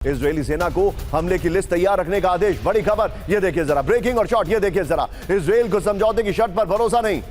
Israeli सेना को हमले की लिस्ट तैयार रखने का आदेश। बड़ी खबर, ये देखिए जरा, ब्रेकिंग और शॉट, ये देखिए जरा, इजरायल को समझौते की शर्त पर भरोसा नहीं।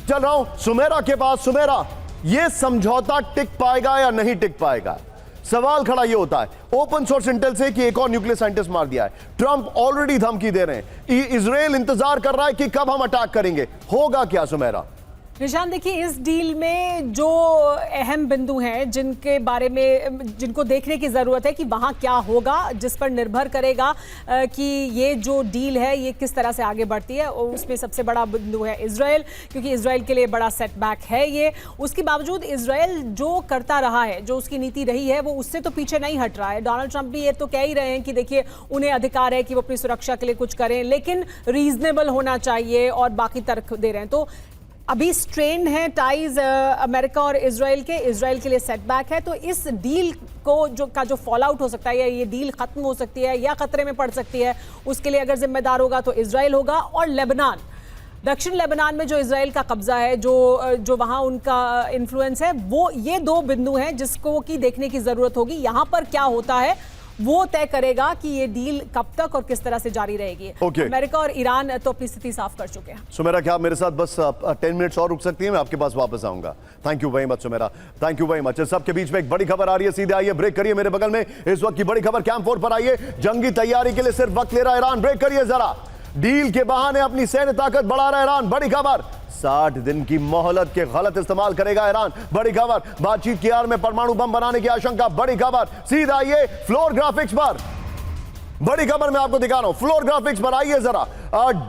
चल रहा हूं सुमेरा के पास। सुमेरा, यह समझौता टिक पाएगा या नहीं टिक पाएगा? सवाल खड़ा यह होता है ओपन सोर्स इंटेल से कि एक और न्यूक्लियर साइंटिस्ट मार दिया है। ट्रंप ऑलरेडी धमकी दे रहे हैं, इजरायल इंतजार कर रहा है कि कब हम अटैक करेंगे। होगा क्या सुमेरा? निशान, देखिए, इस डील में जो अहम बिंदु हैं जिनके बारे में जिनको देखने की ज़रूरत है कि वहाँ क्या होगा, जिस पर निर्भर करेगा कि ये जो डील है ये किस तरह से आगे बढ़ती है। और उसमें सबसे बड़ा बिंदु है इजरायल, क्योंकि इजरायल के लिए बड़ा सेटबैक है ये। उसके बावजूद इजरायल जो करता रहा है, जो उसकी नीति रही है, वो उससे तो पीछे नहीं हट रहा है। डोनाल्ड ट्रंप भी ये तो कह ही रहे हैं कि देखिए, उन्हें अधिकार है कि वो अपनी सुरक्षा के लिए कुछ करें, लेकिन रीजनेबल होना चाहिए, और बाकी तर्क दे रहे हैं। तो अभी स्ट्रेन है टाइज अमेरिका और इजरायल के लिए सेटबैक है। तो इस डील को जो फॉल आउट हो सकता है, या ये डील खत्म हो सकती है या खतरे में पड़ सकती है, उसके लिए अगर जिम्मेदार होगा तो इजरायल होगा। और लेबनान, दक्षिण लेबनान में जो इजरायल का कब्जा है, जो वहां उनका इन्फ्लुएंस है, वो ये दो बिंदु हैं जिसको की देखने की जरूरत होगी। यहां पर क्या होता है वो तय करेगा कि ये डील कब तक और किस तरह से जारी रहेगी। अमेरिका और ईरान तो अपनी स्थिति साफ कर चुके हैं। सुमेरा, क्या आप मेरे साथ बस 10 मिनट्स और रुक सकती हैं? मैं आपके पास वापस आऊंगा। Thank you very much Sumera, thank you very much. सबके बीच में एक बड़ी खबर आ रही है, सीधे आइए, ब्रेक करिए मेरे बगल में। इस वक्त की बड़ी खबर कैंप 4 पर आइए। जंगी तैयारी के लिए सिर्फ वक्त ले रहा है ईरान। ब्रेक करिए जरा। डील के बहाने अपनी सैन्य ताकत बढ़ा रहा है ईरान। बड़ी खबर, 60 दिन की मोहलत के गलत इस्तेमाल करेगा ईरान। बड़ी खबर, बातचीत की आड़ में परमाणु बम बनाने की आशंका। बड़ी खबर, सीधा आइए फ्लोर ग्राफिक्स पर। बड़ी खबर मैं आपको दिखा रहा हूं, फ्लोर ग्राफिक्स पर आइए जरा।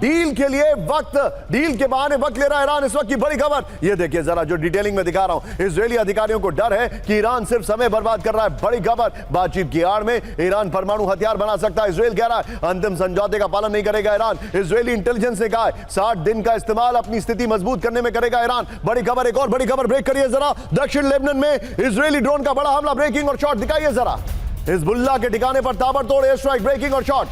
डील के लिए वक्त, डील के बहाने वक्त ले रहा है ईरान। इस वक्त की बड़ी खबर ये देखिए जरा, जो डिटेलिंग में दिखा रहा हूं। इजरायली अधिकारियों को डर है कि ईरान सिर्फ समय बर्बाद कर रहा है। बड़ी खबर, बातचीत की आड़ में ईरान परमाणु हथियार बना सकता है। इजरायल कह रहा है अंतिम समझौते का पालन नहीं करेगा ईरान। इजरायली इंटेलिजेंस ने कहा है 60 दिन का इस्तेमाल अपनी स्थिति मजबूत करने में करेगा ईरान। बड़ी खबर, एक और बड़ी खबर, ब्रेक करिए जरा। दक्षिण लेबनान में इजरायली ड्रोन का बड़ा हमला। ब्रेकिंग और शॉट दिखाइए जरा। हिजबुल्लाह के ठिकाने पर ताबड़तोड़ एयर स्ट्राइक। ब्रेकिंग और शॉट।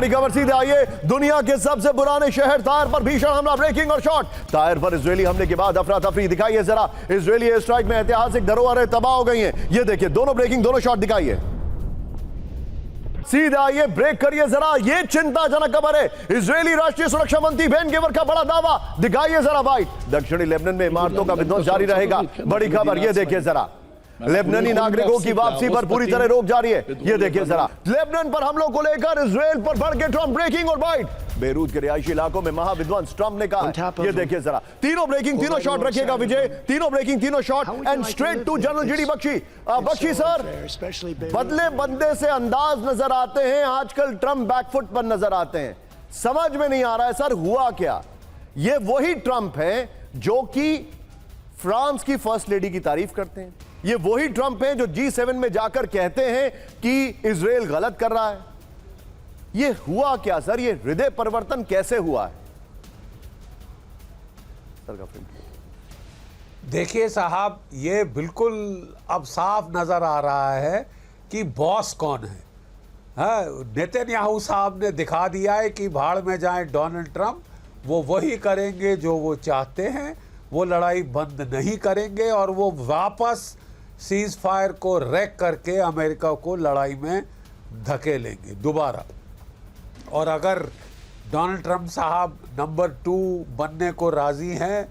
खबर सीधे आइए, दुनिया के सबसे पुराने शहर तायर पर भीषण हमला। ब्रेकिंग और शॉट। तायर पर इजरायली हमले के बाद अफरा तफरी दिखाइए जरा। इजरायली एयर स्ट्राइक में ऐतिहासिक धरोहरें तबाह हो गई हैं। ये देखिए, दोनों ब्रेकिंग, दोनों शॉट दिखाइए। सीधा आइए, ब्रेक करिए जरा। ये चिंताजनक खबर है, इजरायली राष्ट्रीय सुरक्षा मंत्री बेन गेवर का बड़ा दावा। दिखाइए जरा बाइट। दक्षिणी लेबनान में इमारतों का विध्वंस जारी रहेगा। बड़ी खबर, ये देखिए जरा, लेबनानी नागरिकों की वापसी पर पूरी तरह रोक जारी है। ये देखिए जरा, लेबनान पर हमलों को लेकर इजरायल पर बढ़ के ट्रंप। ब्रेकिंग और बाइट। बेरूत के रिहायशी इलाकों में महाविध्वंस ट्रंप ने कहा। ये देखिए जरा, तीनों ब्रेकिंग, तीनों शॉट रखिएगा विजय। तीनों ब्रेकिंग, तीनों shot and straight to general GD Bakshi. Bakshi sir, बदले बंदे से अंदाज नजर आते हैं, आजकल ट्रंप बैकफुट पर नजर आते हैं। समझ में नहीं आ रहा है सर, हुआ क्या? ये वही ट्रंप है जो कि फ्रांस की फर्स्ट लेडी की तारीफ करते हैं। ये वही ट्रंप हैं जो G7 में जाकर कहते हैं कि इजरायल गलत कर रहा है। ये हुआ क्या सर? ये हृदय परिवर्तन कैसे हुआ है? देखिए साहब, ये बिल्कुल अब साफ नजर आ रहा है कि बॉस कौन है। नेतन्याहू साहब ने दिखा दिया है कि भाड़ में जाए डोनाल्ड ट्रंप, वो वही करेंगे जो वो चाहते हैं। वो लड़ाई बंद नहीं करेंगे और वो वापस सीज फायर को रैक करके अमेरिका को लड़ाई में धकेलेंगे दोबारा। और अगर डोनाल्ड ट्रंप साहब नंबर 2 बनने को राजी हैं